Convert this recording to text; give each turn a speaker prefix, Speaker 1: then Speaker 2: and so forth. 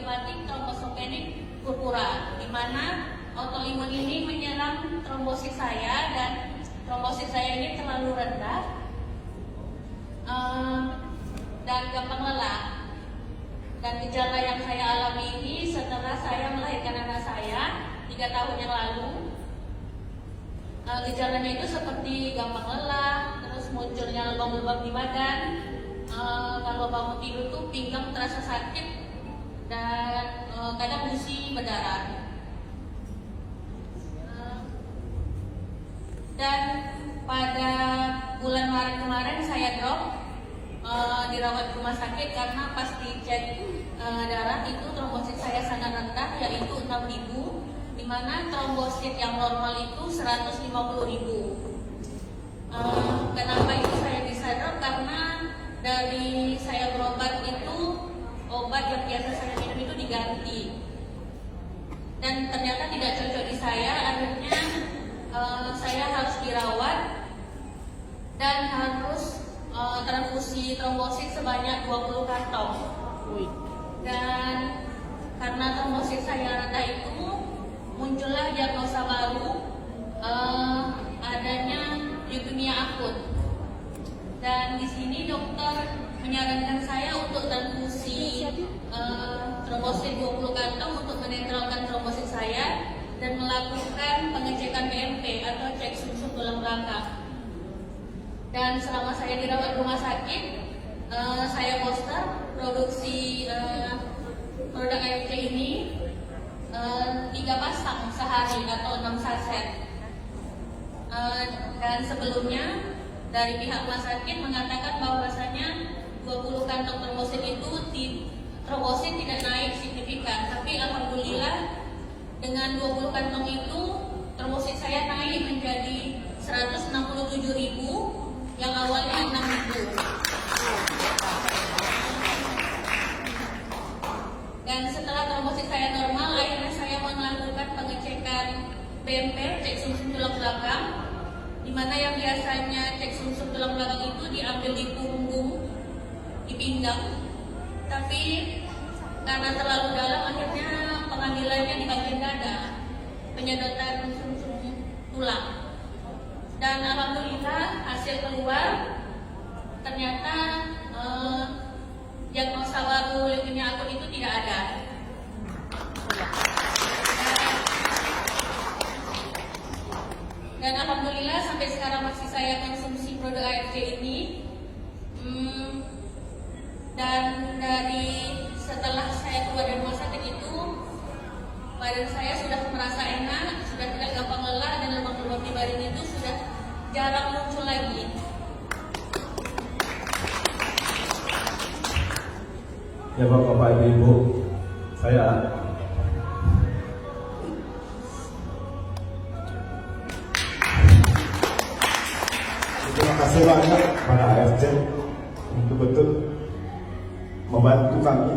Speaker 1: idiopatik trombositopenia purpura, di mana autoimun ini menyerang trombosit saya dan trombosit saya ini terlalu rendah dan gampang lelah. Dan gejala yang saya alami ini setelah saya melahirkan anak saya 3 tahun yang lalu. Gejalanya itu seperti gampang lelah, terus munculnya lebam-lebam di badan. Kalau bangun tidur tuh pinggang terasa sakit dan kadang gusi berdarah. Dan pada bulan Maret kemarin saya drop dirawat di rumah sakit karena pas dicek darah itu trombosit saya sangat rendah, yaitu 6.000, di mana trombosit yang normal itu 150.000. Kenapa itu saya bisa drop? Karena dari saya berobat itu obat yang biasa saya minum itu diganti dan ternyata tidak cocok di saya. Akhirnya saya harus dirawat dan harus transfusi trombosit sebanyak 20 kantong. Dan karena trombosit saya rendah itu muncullah diagnosa baru adanya leukemia akut. Dan di sini dokter menyarankan saya untuk transfusi trombosit 20 kantong untuk menetralkan trombosit saya dan melakukan pengecekan BMP atau cek sumsum tulang belakang. Dan selama saya dirawat rumah sakit, saya poster produksi produk AFC ini 3 pasang sehari atau 6 saset. Dan sebelumnya dari pihak rumah sakit mengatakan bahwasanya 20 kantong trombosit itu trombosit tidak naik signifikan, tapi alhamdulillah dengan 20 kantong itu trombosit saya naik menjadi 167.000 yang awalnya 6.000. Dan setelah trombosit saya normal, akhirnya saya melakukan pengecekan BMP, cek sumsum tulang belakang, di mana yang biasanya cek sumsum tulang belakang itu diambil di punggung, di pinggang, tapi karena terlalu dalam akhirnya pengambilannya di bagian dada, penyedotan sumsum tulang. Dan alhamdulillah hasil keluar ternyata diagnosa baru leukemia akut itu tidak ada. Dan alhamdulillah sampai sekarang masih saya konsumsi produk AFC ini. Dan dari setelah saya keluar dari rumah sakit itu, badan saya sudah merasa enak, sudah tidak gampang lelah, dan lebam-lebam di badan itu sudah jarang muncul lagi.
Speaker 2: Ya Bapak Ibu, saya terima kasih banyak pada AFC untuk betul membantu kami